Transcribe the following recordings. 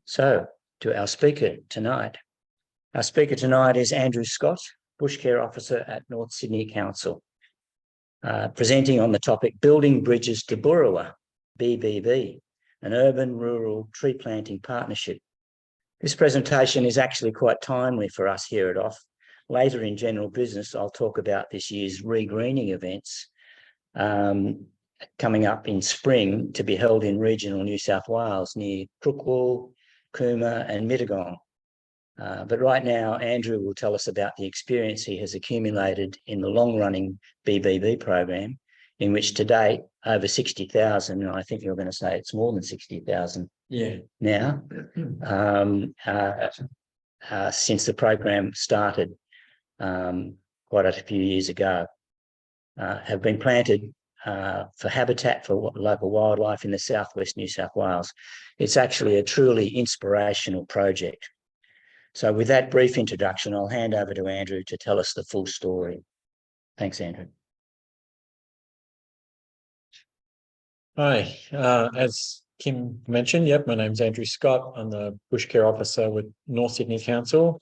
So, to our speaker tonight. Our speaker tonight is Andrew Scott, Bushcare Officer at North Sydney Council, presenting on the topic Building Bridges to Boorowa, BBB, an urban-rural tree planting partnership. This presentation is actually quite timely for us here at OFF. Later in general business, I'll talk about this year's regreening events coming up in spring to be held in regional New South Wales near Crookwell, Cooma and Mittagong. But right now, Andrew will tell us about the experience he has accumulated in the long-running BBB program, in which to date, over 60,000, and I think you're going to say it's more than 60,000 now, since the program started quite a few years ago, have been planted for habitat for local wildlife in the southwest New South Wales. It's actually a truly inspirational project. So with that brief introduction, I'll hand over to Andrew to tell us the full story. Thanks, Andrew. Hi, as Kim mentioned, my name's Andrew Scott. I'm the Bushcare Officer with North Sydney Council.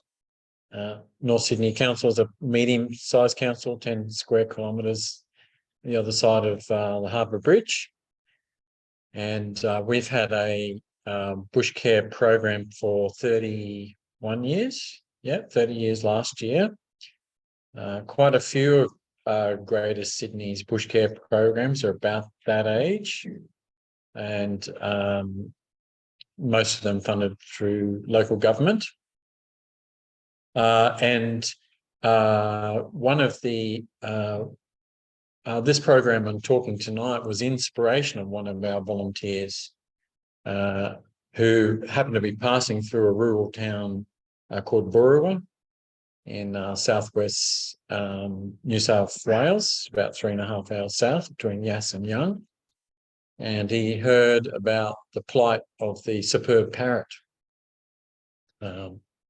North Sydney Council is a medium-sized council, 10 square kilometres the other side of the Harbour Bridge. And we've had a bushcare program for 31 years. 30 years last year. Quite a few of Greater Sydney's bushcare programs are about that age. And most of them funded through local government. One of the this program I'm talking tonight was inspiration of one of our volunteers who happened to be passing through a rural town called Boorowa in southwest New South Wales, about 3.5 hours south between Yass and Young. And he heard about the plight of the Superb Parrot.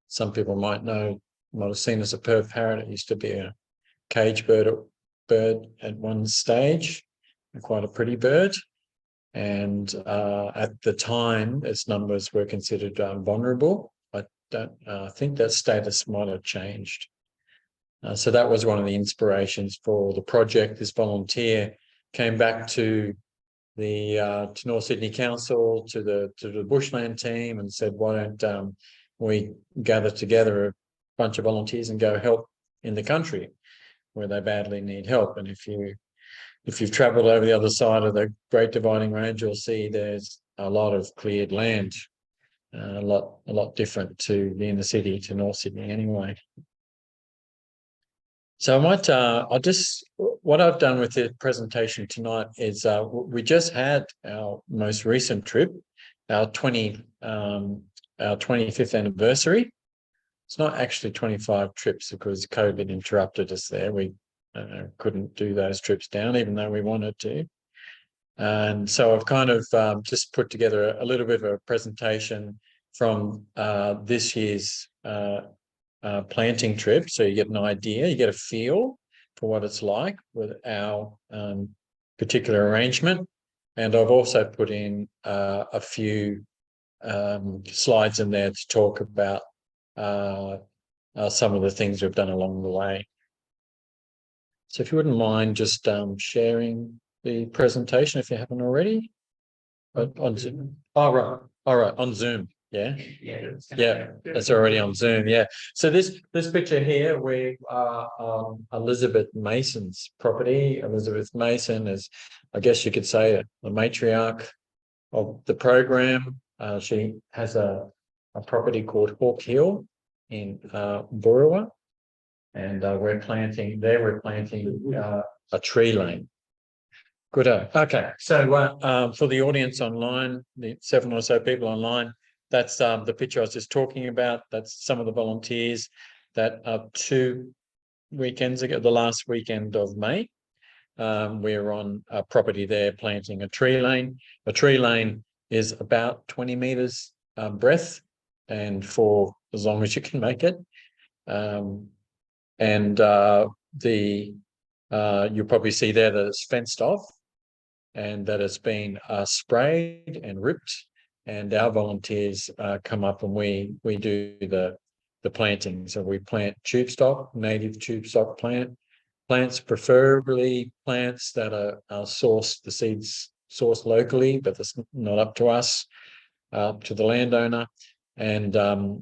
Some people might have seen a Superb Parrot. It used to be a cage bird at one stage, quite a pretty bird. And at the time, its numbers were considered vulnerable. I think that status might have changed. So that was one of the inspirations for the project. This volunteer came back to the to North Sydney Council, to the bushland team, and said, "Why don't we gather together a bunch of volunteers and go help in the country where they badly need help?" And if you've travelled over the other side of the Great Dividing Range, you'll see there's a lot of cleared land, a lot different to the inner city, to North Sydney anyway. So I might, what I've done with the presentation tonight is we just had our most recent trip, our 25th anniversary. It's not actually 25 trips because COVID interrupted us there. We couldn't do those trips down, even though we wanted to. And so I've kind of just put together a little bit of a presentation from this year's planting trip. So you get an idea, you get a feel for what it's like with our particular arrangement. And I've also put in a few slides in there to talk about some of the things we've done along the way. So if you wouldn't mind just sharing the presentation if you haven't already. On Zoom. All right, on Zoom. Yeah, that's already on Zoom. Yeah. So this picture here, we are Elizabeth Mason's property. Elizabeth Mason is, I guess you could say, the matriarch of the program. She has a property called Hawk Hill in Boorowa, and we're planting a tree lane. Good. Okay. So for the audience online, the 7 or so people online, that's the picture I was just talking about. That's some of the volunteers that 2 weekends ago, the last weekend of May, we were on a property there planting a tree lane. A tree lane is about 20 metres breadth and for as long as you can make it. You'll probably see there that it's fenced off and that it's been sprayed and ripped and our volunteers come up and we do the planting. So we plant tube stock, native tube stock plants, preferably plants that are sourced, the seeds sourced locally, but that's not up to us, up to the landowner. And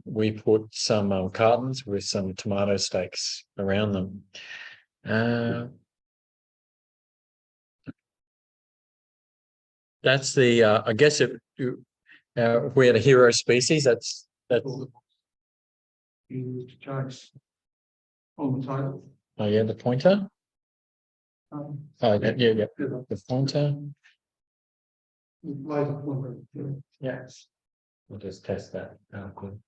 we put some cartons with some tomato stakes around them. That's the, I guess if we had a hero species, that's. You choice on the title. Oh yeah, the pointer. Oh yeah, the pointer. Yes. We'll just test that. Good.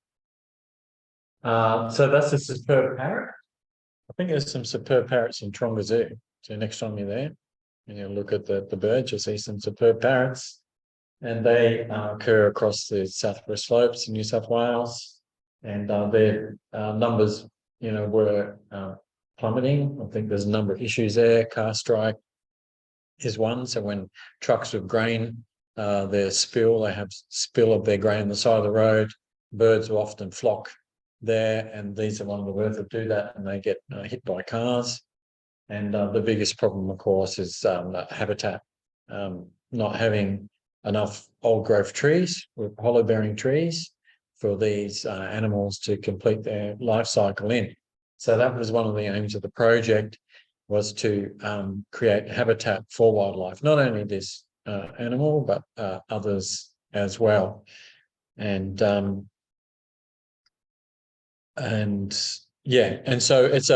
So that's a superb parrot. I think there's some superb parrots in Taronga Zoo. So next time you're there, and you look at the birds, you'll see some superb parrots, and they occur across the southwest slopes in New South Wales. And their numbers, were plummeting. I think there's a number of issues there. Car strike is one. So when trucks with grain, they have spill of their grain on the side of the road. Birds will often flock there, and these are one of the birds that do that, and they get hit by cars. And the biggest problem, of course, is habitat. Not having enough old growth trees with hollow bearing trees for these animals to complete their life cycle in. So that was one of the aims of the project, was to create habitat for wildlife, not only this animal, but others as well. And so it's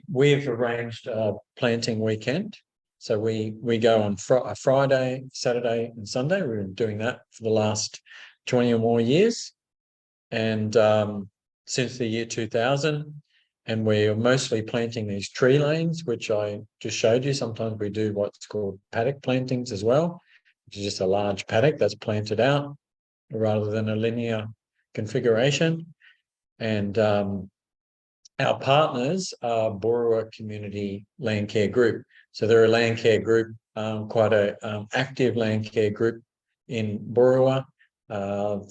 we've arranged a planting weekend. So we go on Friday, Saturday and Sunday. We've been doing that for the last 20 or more years. And since the year 2000, and we're mostly planting these tree lanes, which I just showed you. Sometimes we do what's called paddock plantings as well, which is just a large paddock that's planted out rather than a linear configuration. And our partners are Boorowa Community Landcare Group. So they're a Landcare group, quite a active Landcare group in Boorowa.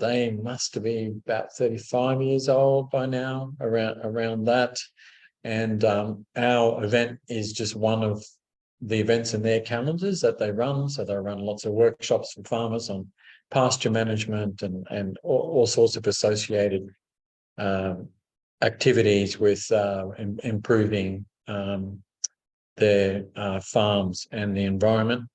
They must be about 35 years old by now, around that. And our event is just one of the events in their calendars that they run. So they run lots of workshops for farmers on pasture management and all sorts of associated activities with improving their farms and the environment.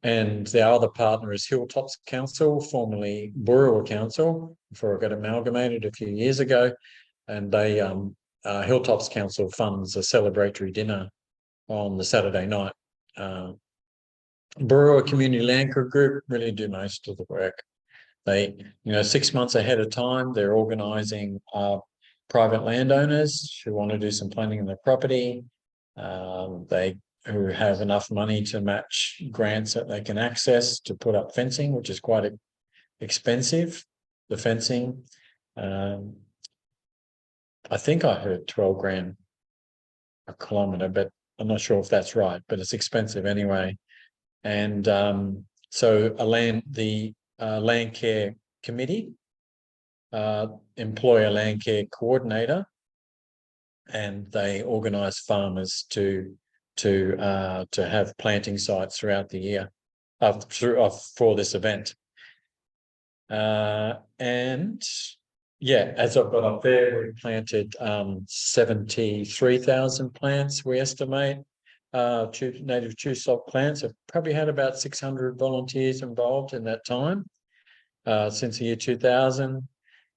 And the other partner is Hilltops Council, formerly Boorowa Council, before it got amalgamated a few years ago. And they Hilltops Council funds a celebratory dinner on the Saturday night. Boorowa Community Landcare Group really do most of the work. They, 6 months ahead of time, they're organising private landowners who want to do some planning in their property. Who have enough money to match grants that they can access to put up fencing, which is quite expensive, the fencing. I think I heard 12 grand a kilometre, but I'm not sure if that's right, but it's expensive anyway. And so the Landcare committee employ a Landcare coordinator, and they organise farmers to have planting sites throughout the year for this event. And yeah, as I've got up there, we planted 73,000 plants, we estimate, native tube stock plants. I've probably had about 600 volunteers involved in that time since the year 2000.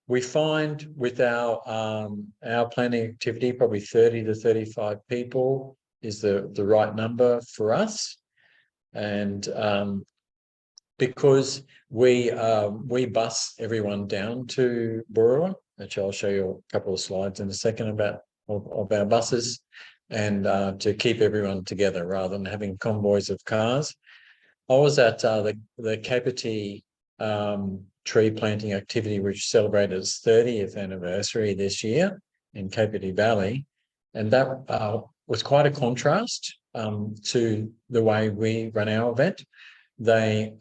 We find with our planting activity, probably 30 to 35 people is the right number for us. And because we bus everyone down to Boorowa, which I'll show you a couple of slides in a second about of our buses, and to keep everyone together rather than having convoys of cars. I was at the Kapiti tree planting activity, which celebrated its 30th anniversary this year in Kapiti Valley, and that was quite a contrast to the way we run our event. They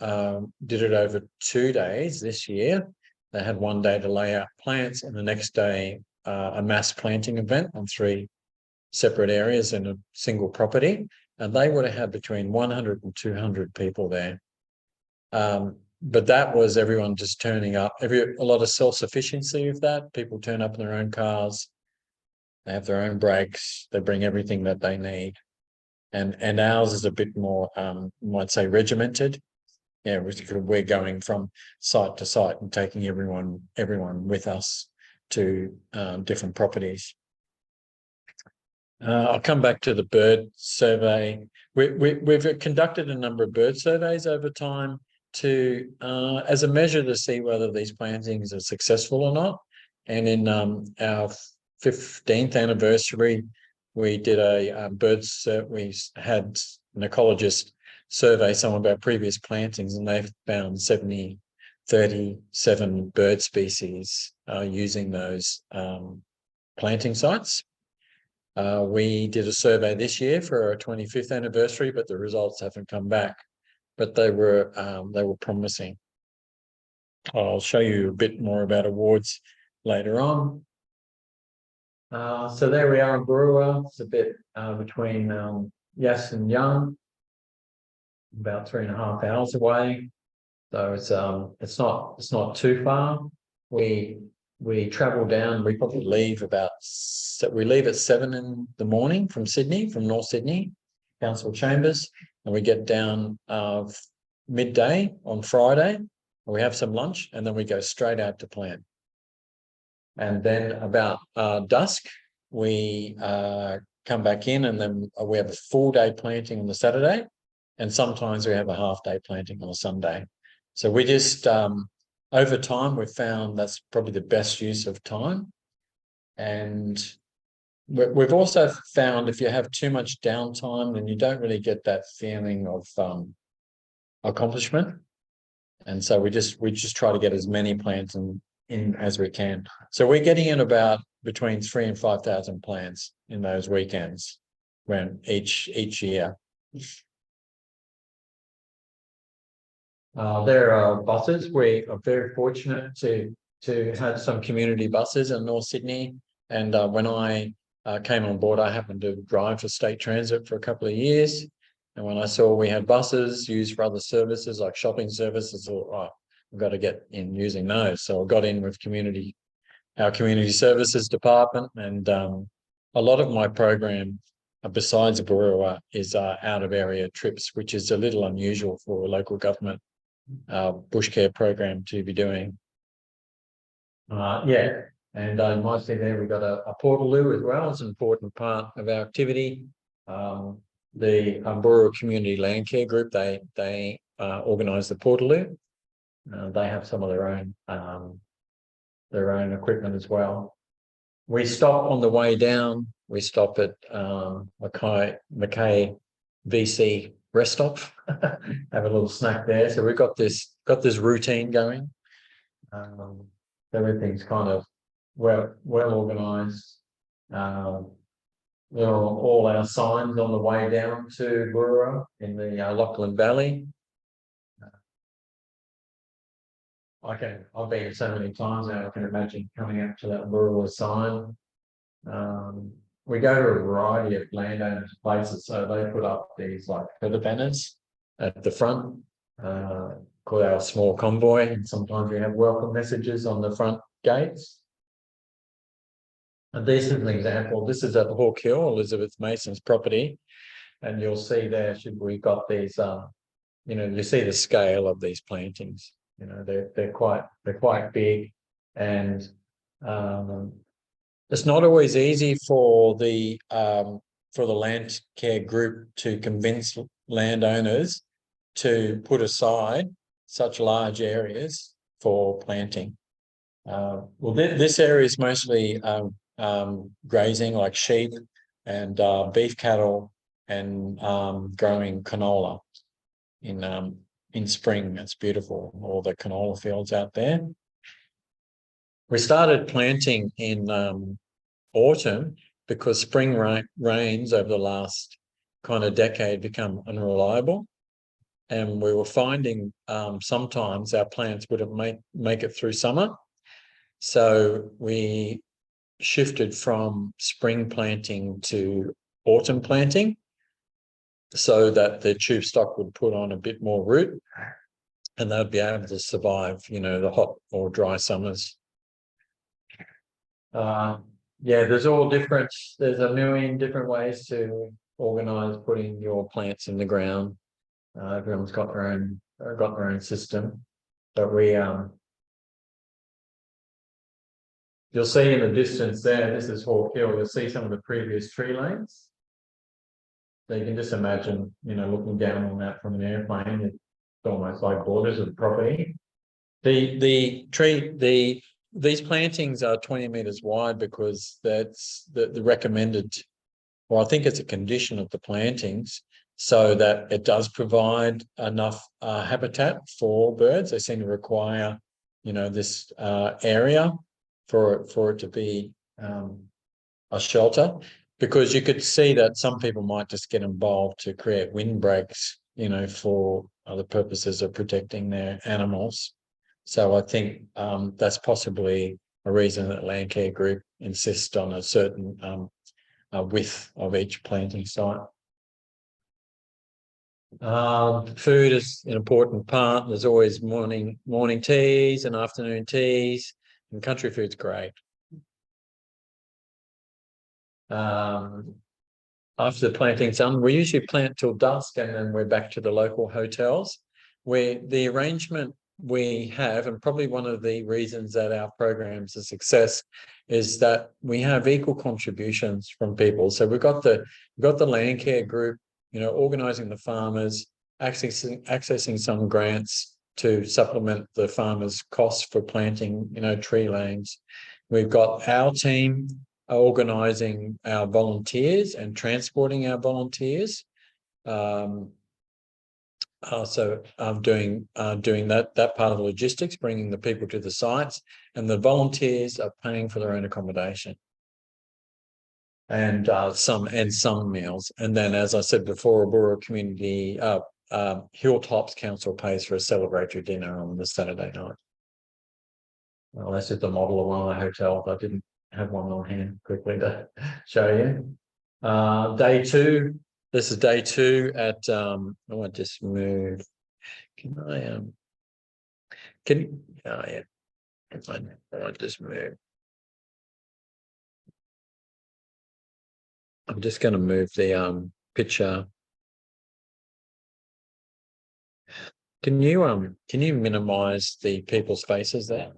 did it over 2 days this year, They had one day to lay out plants, and the next day a mass planting event on 3 separate areas in a single property, and they would have had between 100 and 200 people there. But that was everyone just turning up. A lot of self-sufficiency of that. People turn up in their own cars. They have their own brakes. They bring everything that they need. And ours is a bit more, might say, regimented. Yeah, we're going from site to site and taking everyone with us to different properties. I'll come back to the bird survey. We've conducted a number of bird surveys over time to as a measure to see whether these plantings are successful or not. And in our 15th anniversary, we did a we had an ecologist survey some of our previous plantings, and they found 37 bird species using those planting sites. We did a survey this year for our 25th anniversary, but the results haven't come back. But they were promising. I'll show you a bit more about awards later on. So there we are in Boorowa. It's a bit between Yass and Young, about 3.5 hours away. So it's not too far. We travel down. We probably leave at 7 in the morning from Sydney, from North Sydney Council Chambers, and we get down midday on Friday, and we have some lunch, and then we go straight out to plant. And then about dusk, we come back in, and then we have a full day planting on the Saturday, and sometimes we have a half day planting on a Sunday. So we just over time we've found that's probably the best use of time. And we've also found if you have too much downtime, then you don't really get that feeling of accomplishment. And so we just try to get as many plants in as we can. So we're getting in about between 3,000 and 5,000 plants in those weekends when each year. There are buses. We are very fortunate to have some community buses in North Sydney. And when I came on board, I happened to drive for state transit for a couple of years. And when I saw we had buses used for other services like shopping services, I thought, oh, I've got to get in using those. So I got in with our community services department, and a lot of my program, besides Boorowa, is out of area trips, which is a little unusual for a local government bushcare program to be doing. Yeah, and you might see there we've got a portaloo as well. It's an important part of our activity. The Boorowa Community Landcare Group, they organise the portaloo. They have some of their own equipment as well. We stop on the way down. We stop at Mackay VC rest stop, have a little snack there. So we've got this routine going. Everything's kind of well organised. There are all our signs on the way down to Boorowa in the Lachlan Valley. I've been so many times now, I can imagine coming up to that Boorowa sign. We go to a variety of landowners' places, so they put up these like feather banners at the front, called our small convoy, and sometimes we have welcome messages on the front gates. And this is an example. This is at Hawke Hill, Elizabeth Mason's property, and you'll see there, we've got these, you see the scale of these plantings. They're quite big, and it's not always easy for the Landcare group to convince landowners to put aside such large areas for planting. Well, this area is mostly grazing, like sheep and beef cattle, and growing canola in spring. It's beautiful, all the canola fields out there. We started planting in autumn because spring rains over the last kind of decade become unreliable. and we were finding sometimes our plants wouldn't make it through summer. So we shifted from spring planting to autumn planting so that the tube stock would put on a bit more root and they'd be able to survive, the hot or dry summers. There's a million different ways to organise putting your plants in the ground. Everyone's got their own system, but you'll see in the distance there, this is Hawk Hill, you'll see some of the previous tree lanes. So you can just imagine, looking down on that from an airplane, it's almost like borders of the property. These plantings are 20 metres wide because that's the recommended, well, I think it's a condition of the plantings so that it does provide enough habitat for birds. They seem to require, this area for it to be a shelter, because you could see that some people might just get involved to create windbreaks, for other purposes of protecting their animals. So I think that's possibly a reason that Landcare Group insists on a certain width of each planting site. Food is an important part. There's always morning teas and afternoon teas, and country food's great. After the planting's done, we usually plant till dusk and then we're back to the local hotels, where the arrangement we have, and probably one of the reasons that our program's a success, is that we have equal contributions from people. So we've got the Landcare group, organising the farmers, accessing some grants to supplement the farmers' costs for planting, tree lanes. We've got our team organising our volunteers and transporting our volunteers. Doing that part of the logistics, bringing the people to the sites, and the volunteers are paying for their own accommodation and some meals. And then, as I said before, Boorowa Community Hilltops Council pays for a celebratory dinner on the Saturday night. Well, that's just a model of one of the hotels. I didn't have one on hand quickly to show you. Day two. This is day two at I just moved. I just move. I'm just going to move the picture. Can you minimize the people's faces there?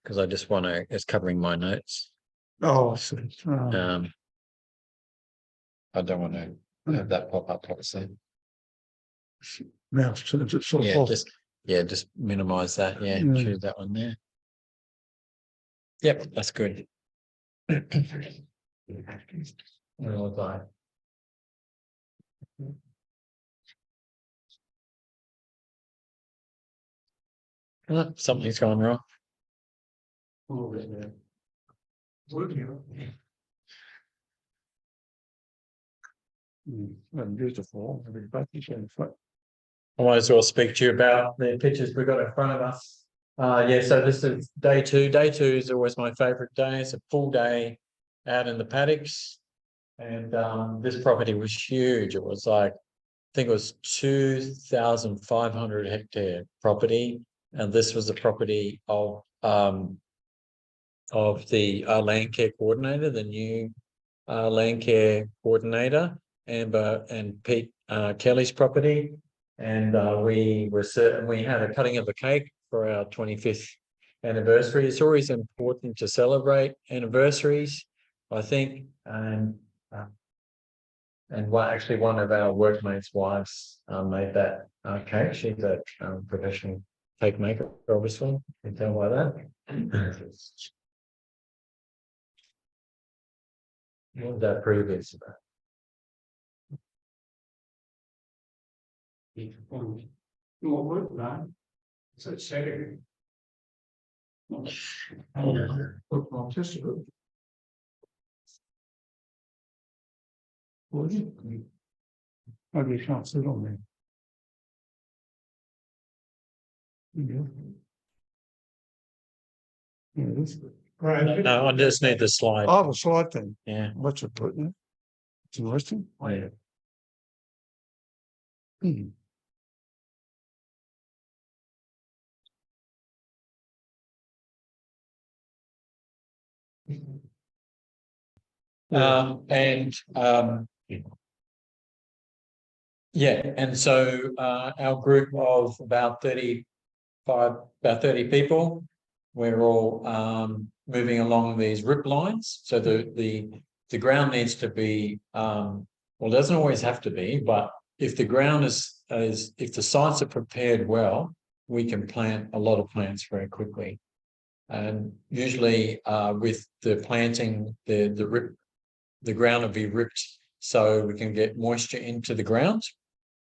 Because I just want to, it's covering my notes. Oh, I see. I don't want to have that pop up, obviously. Mouse turns itself off. Just minimize that. Yeah, choose that one there. Yep, that's good. Something's gone wrong. Beautiful. I might as well speak to you about the pictures we've got in front of us. So this is day two. Day two is always my favourite day. It's a full day out in the paddocks. And this property was huge. It was like, I think it was 2,500 hectare property. And this was the property of the Landcare coordinator, the new Landcare coordinator, Amber and Pete Kelly's property. And we had a cutting of the cake for our 25th anniversary. It's always important to celebrate anniversaries, I think. And one of our workmates' wives made that cake. She's a professional cake maker, obviously. You can tell by that. What was that previous about? So it's Saturday. Maybe you can't sit on there. Yeah. Yeah, this. Right. No, I just need the slide. Oh, the slide thing. Yeah. What's it put in? It's interesting. Oh, yeah. Hmm. And so our group of about 30 people, we're all moving along these rip lines. So the ground needs to be well, it doesn't always have to be, but if the ground is if the sites are prepared well, we can plant a lot of plants very quickly. And usually with the planting, the ground will be ripped so we can get moisture into the ground.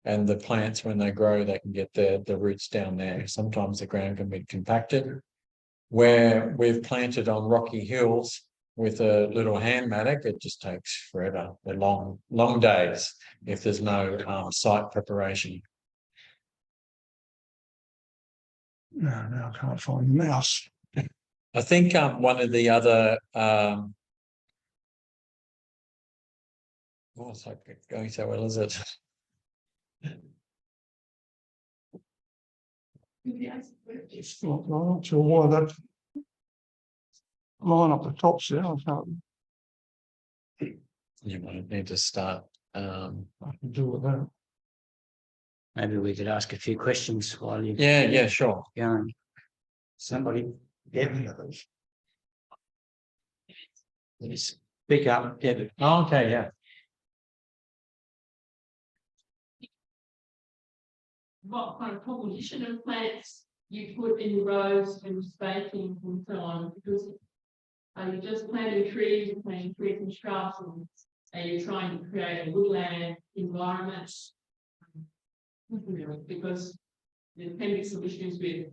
And the plants, when they grow, they can get the roots down there. Sometimes the ground can be compacted. Where we've planted on rocky hills with a little hand mattock, it just takes forever. They're long days if there's no site preparation. No, I can't find the mouse. I think one of the other oh, it's not going so well, is it? It's not, I'm not sure why that line up the tops there. I can't. You might need to start. I can do with that. Maybe we could ask a few questions while you. Yeah, sure. Going. Somebody. Deb. Speak up, Deb. Oh, okay, yeah. What kind of composition of plants you put in the rows and spacing and so on? Because are you just planting trees, you're planting trees and shrubs, and are you trying to create a woodland environment? Because there can be some issues with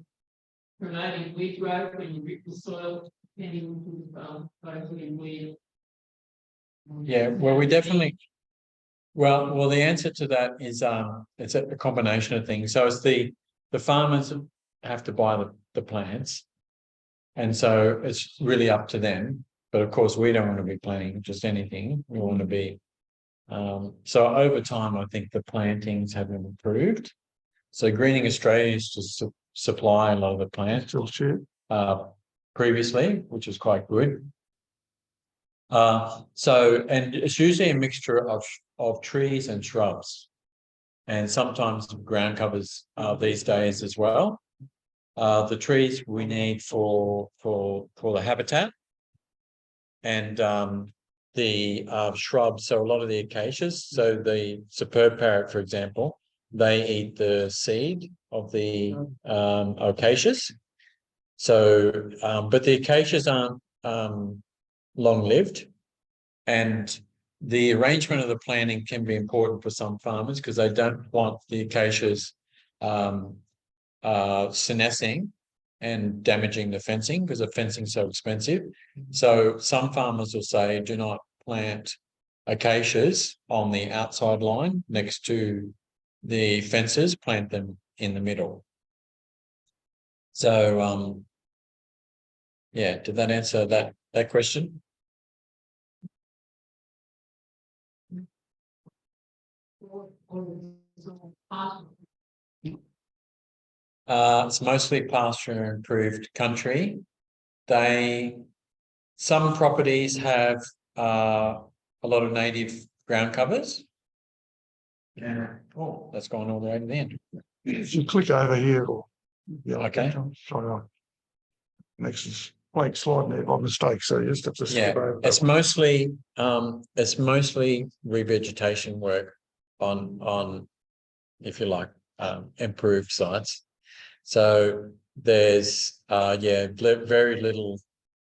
promoting weed growth when you rip the soil, depending on both in weed. Yeah, well, we definitely. Well, the answer to that is it's a combination of things. So it's the farmers have to buy the plants, and so it's really up to them. But of course, we don't want to be planting just anything. We want to be. So over time, I think the plantings have improved. So Greening Australia used to supply a lot of the plants previously, which is quite good. And it's usually a mixture of trees and shrubs, and sometimes ground covers these days as well. The trees we need for the habitat, and the shrubs. So a lot of the acacias. So the Superb Parrot, for example, they eat the seed of the acacias. So, but the acacias aren't long-lived, and the arrangement of the planting can be important for some farmers because they don't want the acacias senescing and damaging the fencing, because the fencing is so expensive. So some farmers will say, do not plant acacias on the outside line next to the fences, plant them in the middle. So yeah, did that answer that question? It's mostly pasture improved country. Some properties have a lot of native ground covers. Yeah. Oh, that's gone all the way to the end. If you click over here, or Okay. Sorry, next blank slide there by mistake. So you just have to skip over. It's mostly revegetation work on if you like improved sites. So there's very little,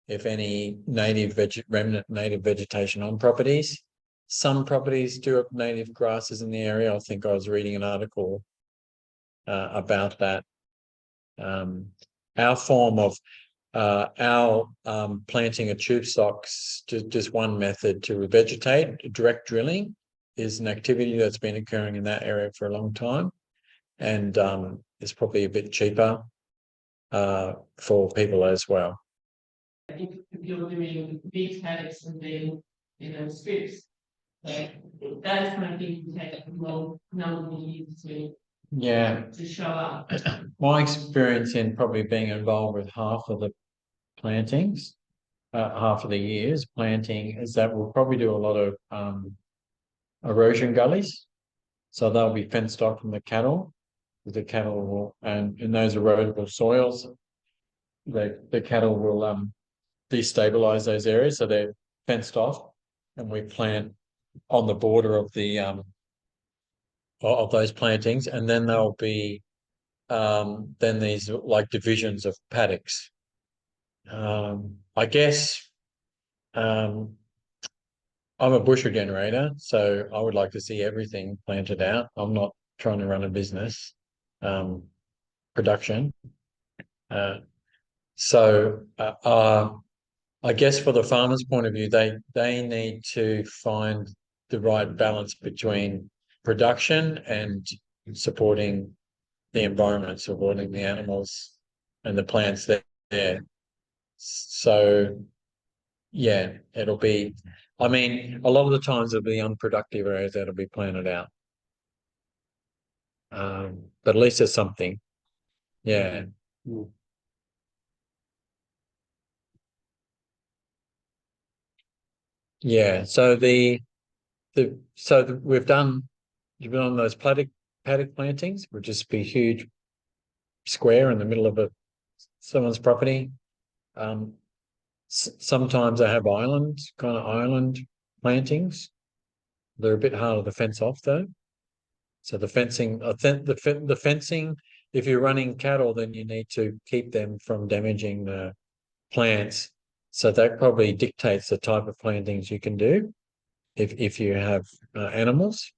if any, remnant native vegetation on properties. Some properties do have native grasses in the area. I think I was reading an article about that. Our form of planting a tube stocks, just one method to revegetate, direct drilling. is an activity that's been occurring in that area for a long time, and it's probably a bit cheaper for people as well. If you're doing big paddocks and then, strips, those kind of things take a long number of years to show up. My experience in probably being involved with half of the plantings, half of the years planting, is that we'll probably do a lot of erosion gullies. So they'll be fenced off from the cattle. The cattle will, and in those erodible soils, the cattle will destabilize those areas, so they're fenced off, and we plant on the border of the of those plantings, and then there'll be then these like divisions of paddocks. I guess I'm a bush regenerator, so I would like to see everything planted out. I'm not trying to run a business production. So I guess for the farmer's point of view, they need to find the right balance between production and supporting the environment, supporting the animals and the plants there. So yeah, it'll be, I mean, a lot of the times it'll be unproductive areas that'll be planted out. But at least there's something. Yeah. Yeah. So we've done those paddock plantings, which just be huge square in the middle of someone's property. Sometimes I have island plantings. They're a bit harder to fence off though. So the fencing, the fencing, if you're running cattle, then you need to keep them from damaging the plants. So that probably dictates the type of plantings you can do if you have animals.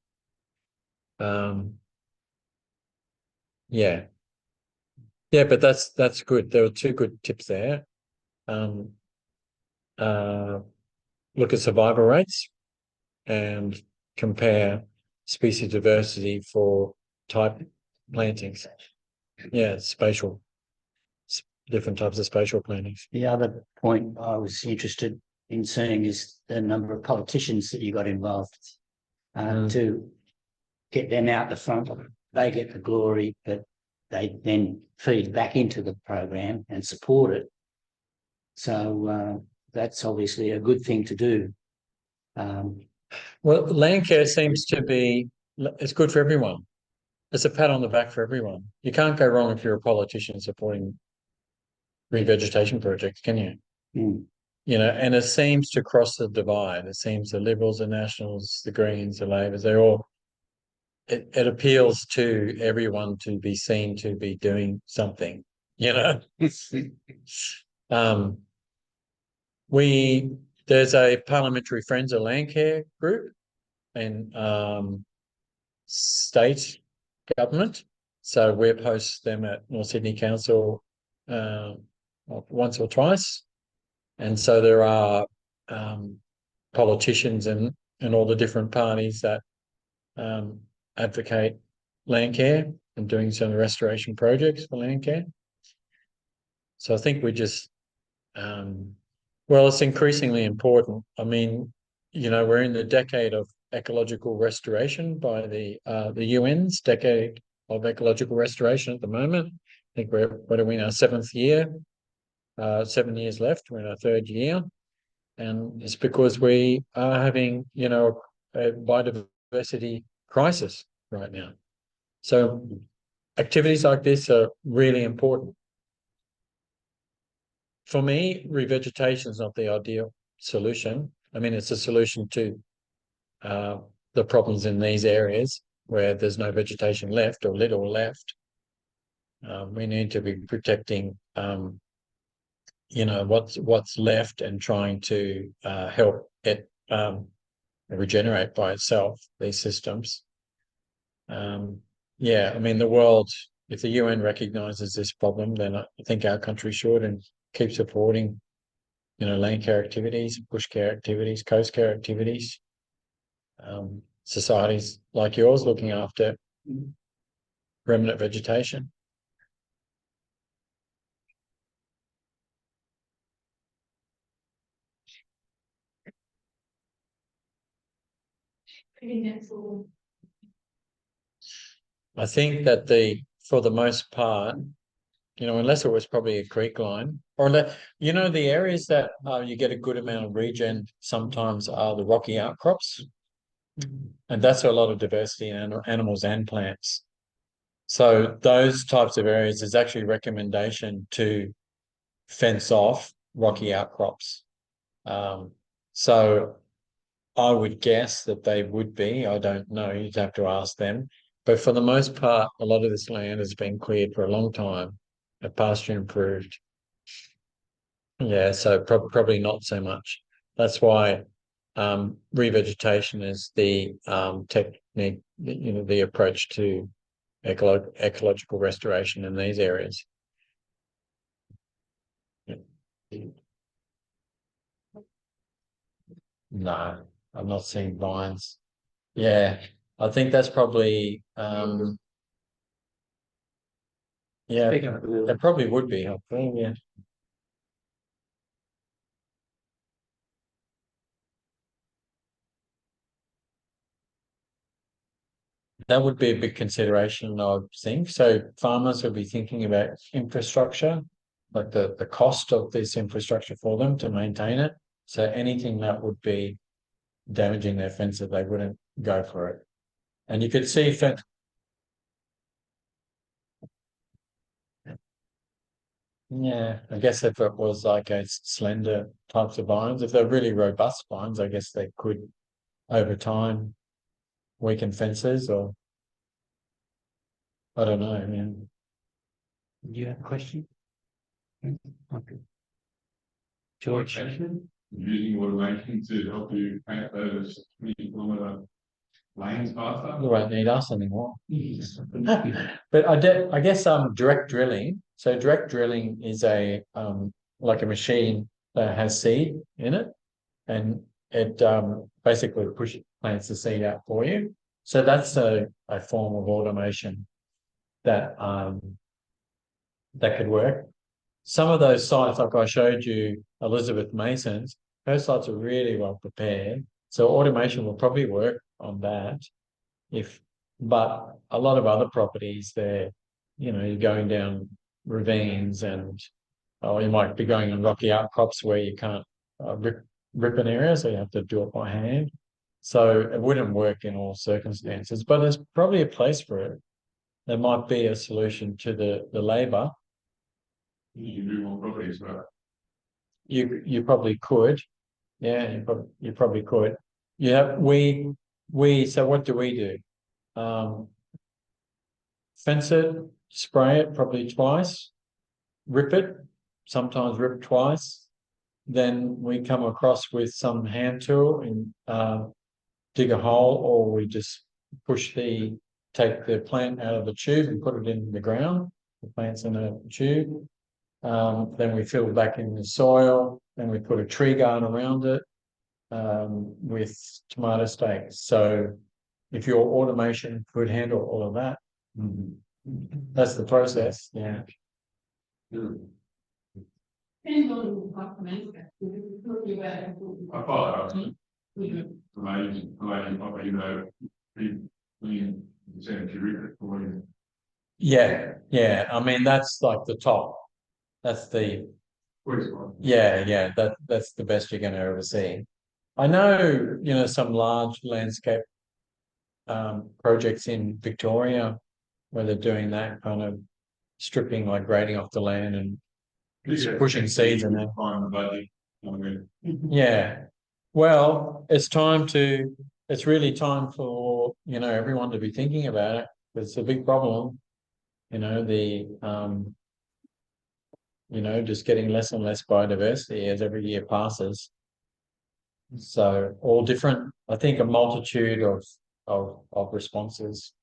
Yeah, but that's good. There were two good tips there. Look at survival rates and compare species diversity for type plantings. Yeah, different types of spatial plantings. The other point I was interested in seeing is the number of politicians that you got involved to get them out the front. They get the glory, but they then feed back into the program and support it. So that's obviously a good thing to do. Well, Landcare seems to be, it's good for everyone. It's a pat on the back for everyone. You can't go wrong if you're a politician supporting revegetation projects, can you? Mm. And it seems to cross the divide. It seems the Liberals, the Nationals, the Greens, the Labors, they're all, it appeals to everyone to be seen to be doing something, There's a Parliamentary Friends of Landcare group and state government. So we host them at North Sydney Council once or twice. And so there are politicians and all the different parties that advocate Landcare and doing some restoration projects for Landcare. So I think we just, it's increasingly important. I mean, we're in the decade of ecological restoration by the UN's decade of ecological restoration at the moment. I think we're in our 7th year, 7 years left. We're in our 3rd year. And it's because we are having, a biodiversity crisis right now. So activities like this are really important. For me, revegetation is not the ideal solution. I mean, it's a solution to the problems in these areas where there's no vegetation left or little left. We need to be protecting, what's left and trying to help it regenerate by itself, these systems. I mean, the world, if the UN recognises this problem, then I think our country should and keep supporting, Landcare activities, bushcare activities, coastcare activities. societies like yours looking after remnant vegetation. I think that's all. I think that for the most part, you know, unless it was probably a creek line, or you know, the areas that you get a good amount of regen sometimes are the rocky outcrops, and that's a lot of diversity in animals and plants. So those types of areas, there's actually recommendation to fence off rocky outcrops. So I would guess that they would be. I don't know. You'd have to ask them. But for the most part, a lot of this land has been cleared for a long time, pasture improved. Yeah, so probably not so much. That's why revegetation is the technique, you know, the approach to ecological restoration in these areas. No, I'm not seeing vines. Yeah, I think that's probably yeah, it probably would be helpful. Yeah. That would be a big consideration, I would think. So farmers would be thinking about infrastructure, like the cost of this infrastructure for them to maintain it. So anything that would be damaging their fences, they wouldn't go for it. And you could see yeah, I guess if it was like a slender types of vines, if they're really robust vines, I guess they could over time weaken fences, or I don't know. I mean, Do you have a question? Okay. George. Using automation to help you paint those 20-kilometre lanes faster. You won't need us anymore. But I guess direct drilling. So direct drilling is a like a machine that has seed in it, and it basically plants the seed out for you. So that's a form of automation that that could work. Some of those sites, like I showed you, Elizabeth Mason's, her sites are really well prepared. So automation will probably work on that. But a lot of other properties, you know, you're going down ravines, and you might be going on rocky outcrops where you can't rip an area, so you have to do it by hand. So it wouldn't work in all circumstances, but there's probably a place for it. There might be a solution to the labour. You can do more properties, right? You probably could, yeah. You probably could. Yeah, we. So what do we do? Fence it, spray it probably twice, rip it, sometimes rip twice. Then we come across with some hand tool and dig a hole, or we just take the plant out of the tube and put it in the ground. The plant's in a tube. Then we fill back in the soil, and we put a tree guard around it with tomato stakes. So if your automation could handle all of that, that's the process. Yeah. Depends on what the landscape. We're talking about. I follow up. Amazing, probably, you know, 3% terrific for you. Yeah. I mean, that's like the top. That's the yeah. That's the best you're going to ever see. I know, you know, some large landscape projects in Victoria where they're doing that kind of stripping, like grading off the land and pushing seeds in there. Yeah. Well, it's really time for, you know, everyone to be thinking about it. It's a big problem. You know, you know, just getting less and less biodiversity as every year passes. So all different, I think a multitude of responses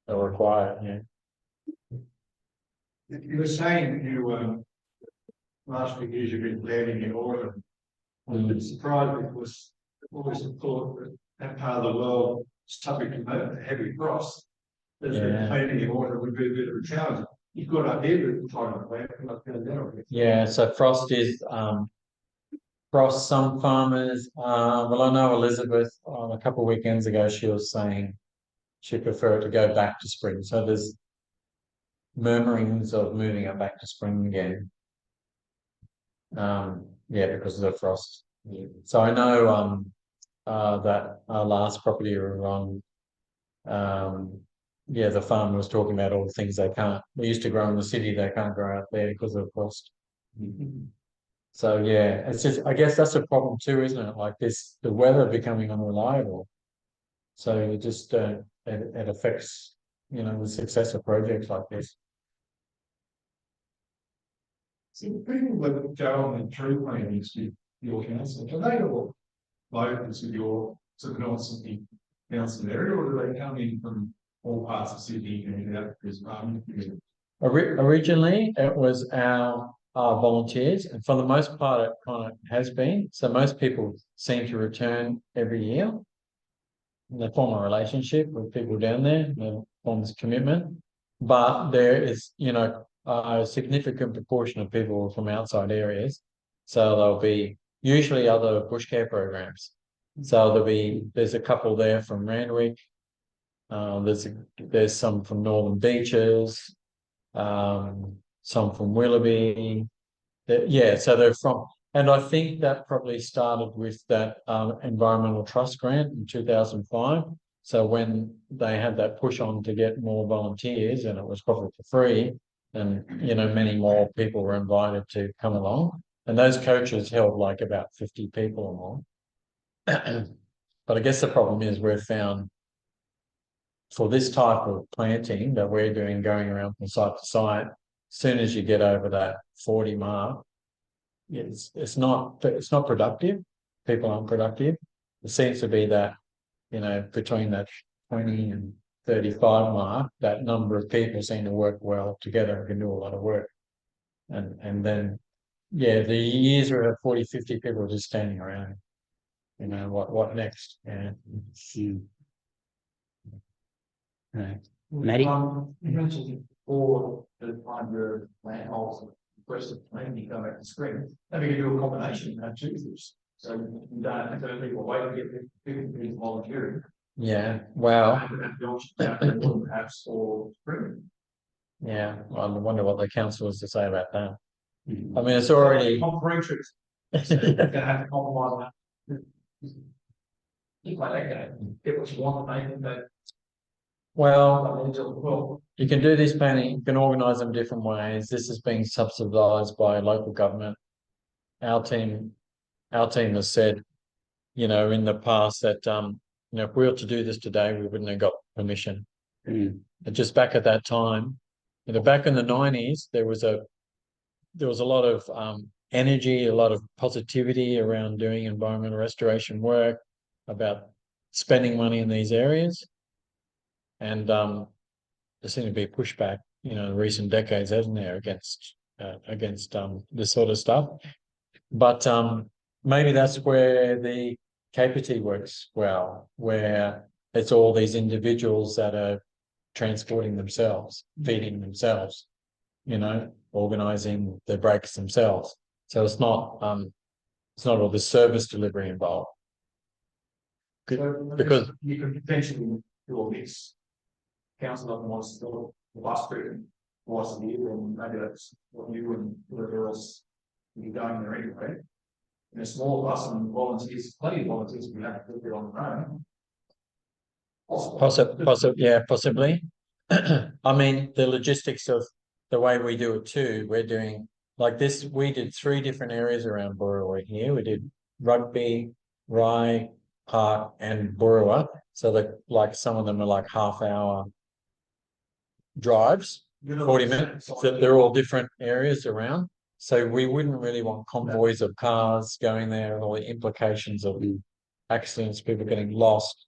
are required. Yeah. You were saying you last week you've been planning in autumn. I'm surprised, because always thought that part of the world subject to the heavy frost. There's Yeah. plenty of water would be a bit of a challenge. You've got idea of the time of plant, like that. Yeah, so frost is frost. Some farmers, well, I know Elizabeth a couple of weekends ago, she was saying she preferred to go back to spring. So there's murmurings of moving it back to spring again. Yeah, because of the frost. So I know that our last property we were on, yeah, the farmer was talking about all the things they used to grow in the city, they can't grow out there because of frost. So yeah, it's just, I guess that's a problem too, isn't it? Like this, the weather becoming unreliable. So it just it affects, you know, the success of projects like this. So the people that go on the tree plantings with your council, are they all locals with your sort of North Sydney Council area, or do they come in from all parts of Sydney and out because Originally, it was our volunteers, and for the most part, it kind of has been. So most people seem to return every year. And they form a relationship with people down there, they form this commitment. But there is, you know, a significant proportion of people from outside areas. So there'll be usually other bushcare programs. So there's a couple there from Randwick. There's some from Northern Beaches, some from Willoughby. Yeah, so they're from, and I think that probably started with that environmental trust grant in 2005. So when they had that push on to get more volunteers, and it was probably for free, and you know, many more people were invited to come along, and those coaches held like about 50 people or more. But I guess the problem is we've found for this type of planting that we're doing, going around from site to site, as soon as you get over that 40 mark, it's not productive. People aren't productive. It seems to be that, you know, between that 20 and 35 mark, that number of people seem to work well together and can do a lot of work. And then, yeah, the years where 40, 50 people just standing around, you know, what next? Yeah. Right. Maddie? You mentioned before the find your land holes, requested planting go back to spring. Maybe you do a combination of two things. So you don't have to have people wait to get people volunteering. Yeah, wow. Perhaps for spring. Yeah, well, I wonder what the council has to say about that. I mean, it's already. Comprehensive. So you're gonna have to compromise that. Like that, people want to make them, Well, you can do this planning, you can organise them different ways. This is being subsidised by local government. Our team has said, you know, in the past that you know, if we were to do this today, we wouldn't have got permission. But just back at that time, you know, back in the 90s, there was a lot of energy, a lot of positivity around doing environmental restoration work, about spending money in these areas. And there seemed to be pushback, you know, in recent decades, hasn't there, against this sort of stuff. But maybe that's where the KPT works well, where it's all these individuals that are transporting themselves, feeding themselves, you know, organising the breaks themselves. So it's not all the service delivery involved. Because you could potentially do a mix. Council doesn't want to do the bus trip twice a year, and maybe that's what you and whoever else will be going there anyway. In a small bus and volunteers, plenty of volunteers, we have to do it on their own. Possibly. I mean, the logistics of the way we do it too, we're doing like this. We did 3 different areas around Boorowa here. We did Rugby, Rye Park, and Boorowa. So that, like, some of them are like half-hour drives, 40 minutes. They're all different areas around. So we wouldn't really want convoys of cars going there and all the implications of accidents, people getting lost,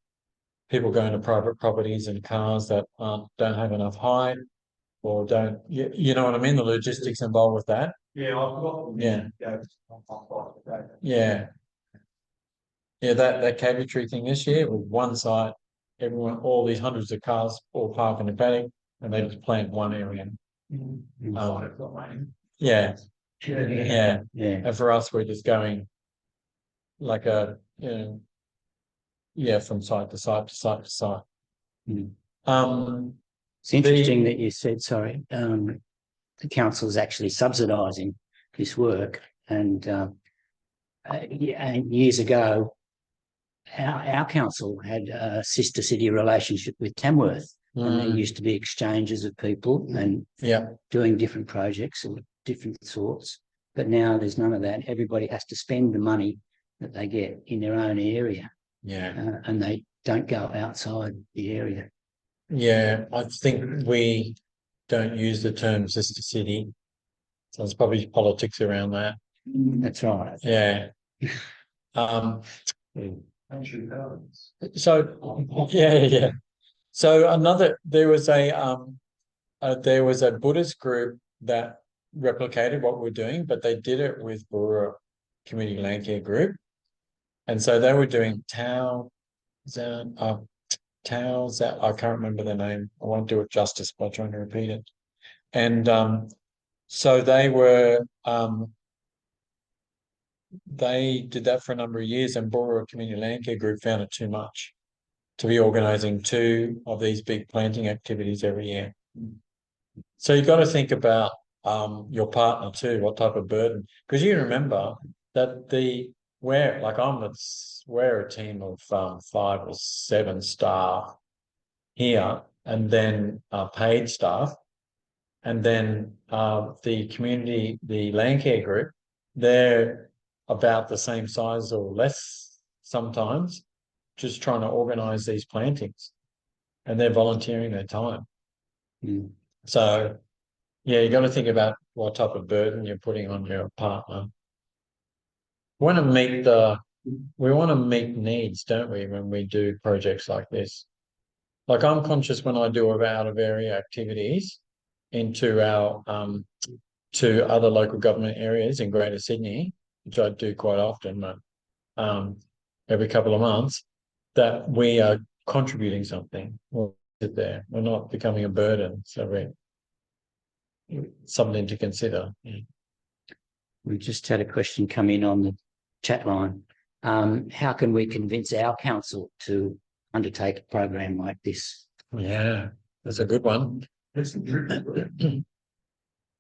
people going to private properties in cars that don't have enough height, or don't, you know what I mean? The logistics involved with that. Yeah, I've got. Yeah. That cabinetry thing this year with one site, everyone, all these hundreds of cars all park in the paddock and they just plant one area. Yeah. Yeah. And for us, we're just going like a, from site to site to site to site. It's interesting that you said, sorry, the council is actually subsidising this work. And years ago, our council had a sister city relationship with Tamworth. And there used to be exchanges of people and doing different projects of different sorts. But now there's none of that. Everybody has to spend the money that they get in their own area. And they don't go outside the area. Yeah, I think we don't use the term sister city. So there's probably politics around that. That's right. Yeah. So So there was a Buddhist group that replicated what we're doing, but they did it with Boorowa Community Landcare Group. And so they were doing I can't remember the name. I won't do it justice by trying to repeat it. And so they did that for a number of years, and Boorowa Community Landcare Group found it too much to be organising 2 of these big planting activities every year. So you've got to think about your partner too, what type of burden, because you remember that we're a team of 5 or 7 staff here, and then paid staff, and then the Landcare group, they're about the same size or less sometimes, just trying to organise these plantings, and they're volunteering their time. So you got to think about what type of burden you're putting on your partner. We want to meet needs, don't we, when we do projects like this? Like, I'm conscious when I do out of area activities into our to other local government areas in Greater Sydney, which I do quite often, every couple of months, that we are contributing something. We're not becoming a burden. So we're something to consider. We just had a question come in on the chat line. How can we convince our council to undertake a program like this? Yeah, that's a good one.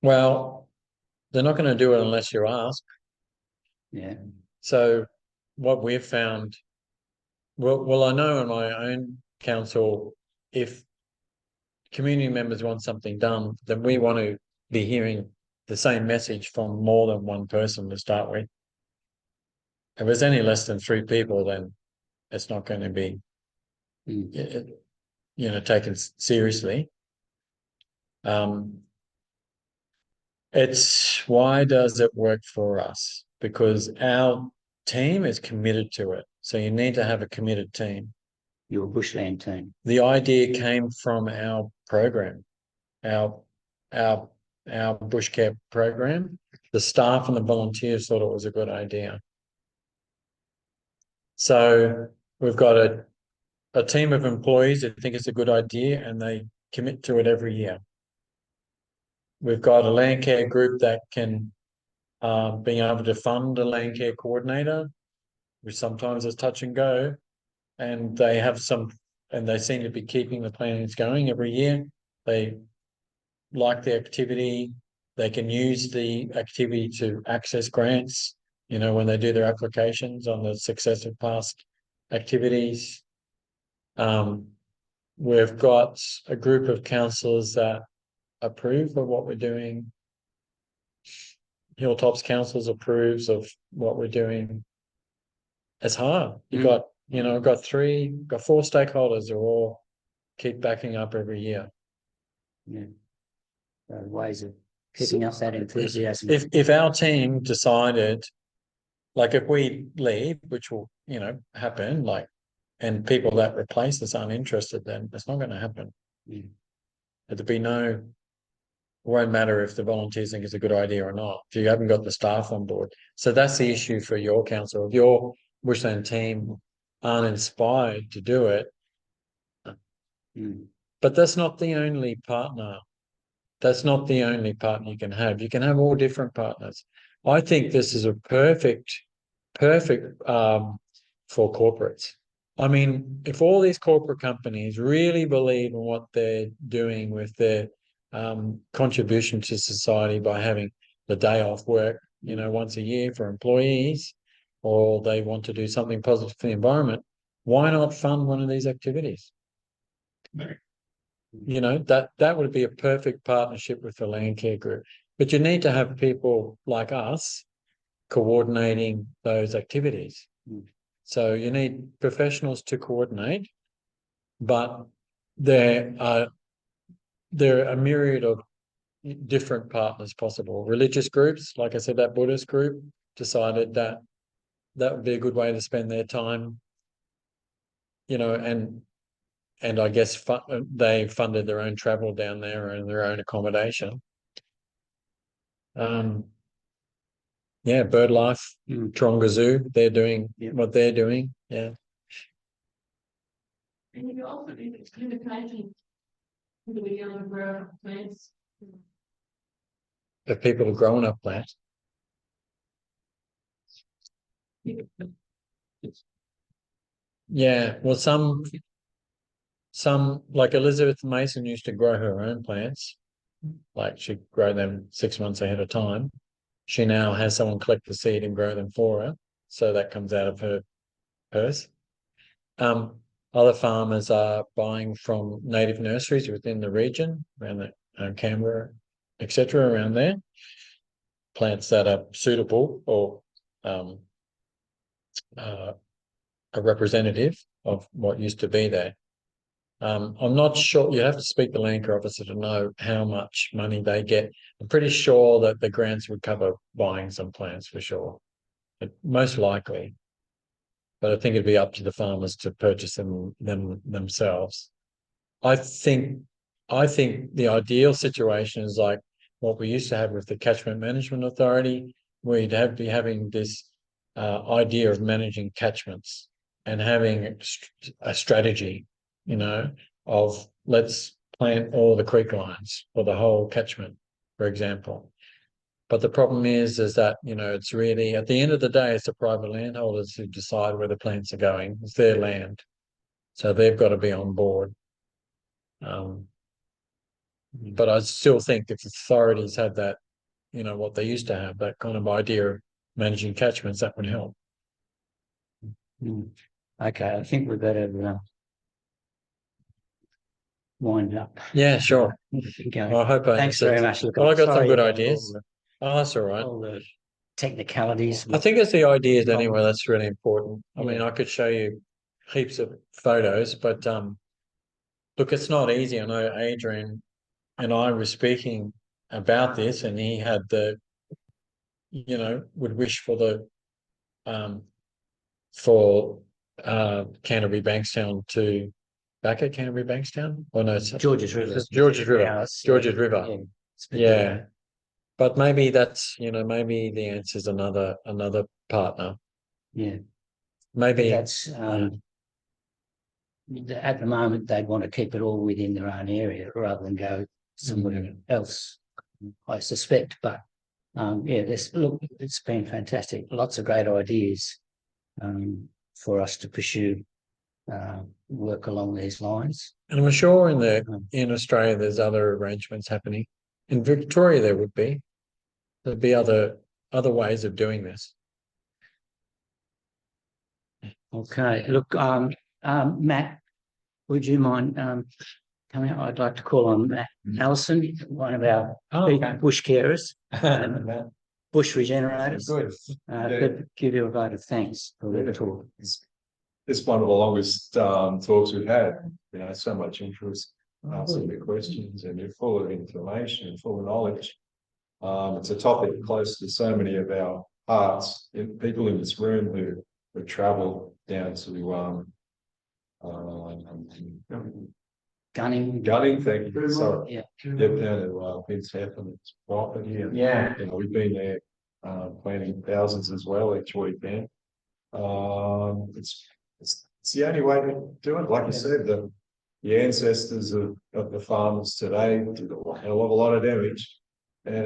Well, they're not going to do it unless you ask. Yeah. So what we've found, well, I know in my own council, if community members want something done, then we want to be hearing the same message from more than one person to start with. If there's any less than 3 people, then it's not going to be, taken seriously. It's why does it work for us? Because our team is committed to it. So you need to have a committed team. Your bushland team. The idea came from our program, our bushcare program. The staff and the volunteers thought it was a good idea. So we've got a team of employees that think it's a good idea, and they commit to it every year. We've got a Landcare group that can being able to fund a Landcare coordinator, which sometimes is touch and go, and they seem to be keeping the plannings going every year. They like the activity. They can use the activity to access grants, when they do their applications on the success of past activities. We've got a group of councillors that approve of what we're doing. Hilltops Councils approves of what we're doing. It's hard. You've got, I've got 4 stakeholders who all keep backing up every year. Yeah. Ways of keeping up that enthusiasm. If our team decided, like, if we leave, which will, happen, and people that replace us aren't interested, then it's not going to happen. There'd be it won't matter if the volunteers think it's a good idea or not, if you haven't got the staff on board. So that's the issue for your council. If your bushland team aren't inspired to do it, Mm. But that's not the only partner. That's not the only partner you can have. You can have all different partners. I think this is a perfect for corporates. I mean, if all these corporate companies really believe in what they're doing with their contribution to society by having the day off work, once a year for employees, or they want to do something positive for the environment, why not fund one of these activities? That would be a perfect partnership with the Landcare group. But you need to have people like us coordinating those activities. Mm. So you need professionals to coordinate, but there are a myriad of different partners possible. Religious groups, like I said, that Buddhist group decided that would be a good way to spend their time, and I guess they funded their own travel down there and their own accommodation. BirdLife, Taronga Zoo, they're doing what they're doing. Yeah. And you also do limitations to the young grown plants. If people are growing up plants. Yeah, well, some like Elizabeth Mason used to grow her own plants, like she'd grow them 6 months ahead of time. She now has someone collect the seed and grow them for her, so that comes out of her purse. Other farmers are buying from native nurseries within the region, around the Canberra, etc., around there, plants that are suitable or a representative of what used to be there. I'm not sure. You have to speak to the Landcare officer to know how much money they get. I'm pretty sure that the grants would cover buying some plants for sure, but most likely. But I think it'd be up to the farmers to purchase them themselves. I think the ideal situation is like what we used to have with the Catchment Management Authority. We'd be having this idea of managing catchments and having a strategy, of let's plant all the creek lines or the whole catchment, for example. But the problem is that, it's really, at the end of the day, it's the private landholders who decide where the plants are going. It's their land. So they've got to be on board. But I still think if authorities had that, what they used to have, that kind of idea of managing catchments, that would help. Okay, I think we better wind up. Yeah, sure. Well, I hope I thanks very much. Look, well, I got some sorry good about ideas. That's all right. all the technicalities. I think it's the ideas anyway that's really important. I mean, Yeah. I could show you heaps of photos, but look, it's not easy. I know Adrian and I were speaking about this, and he had would wish for the Canterbury Bankstown to back at Canterbury Bankstown. Oh no, it's George's River. George's River. House, George's River. Yeah. But maybe that's maybe the answer is another partner. Yeah. Maybe That's at the moment they'd want to keep it all within their own area rather than go somewhere else, I suspect. But it's been fantastic. Lots of great ideas for us to pursue work along these lines. And I'm sure in Australia there's other arrangements happening. In Victoria there would be. There'd be other ways of doing this. Okay. Look, Matt, would you mind coming out? I'd like to call on Matt Allison, one of our bush carers, bush regenerators. Good. Could give you a vote of thanks for the talk. It's one of the longest talks we've had. So much interest, asking the questions, and you're full of information and full of knowledge. It's a topic close to so many of our hearts. People in this room who have travelled down to Gunning, thank you. Sorry. Yeah. Down to Prince Heffer's property. And, we've been there planting thousands as well each weekend. It's the only way to do it. Like you said, the ancestors of the farmers today did a lot of damage. And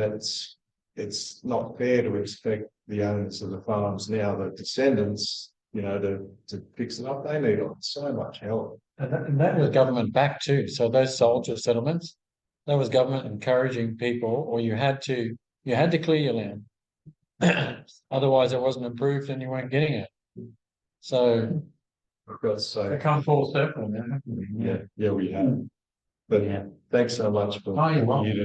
it's not fair to expect the owners of the farms now, the descendants, you know, to fix it up. They need so much help. And that was government backed too. So those soldier settlements, that was government encouraging people, or you had to clear your land. Otherwise it wasn't approved and you weren't getting it. So I've got to say, they come full circle now. yeah, we have. But Yeah. thanks so much for Oh, you're welcome. you today.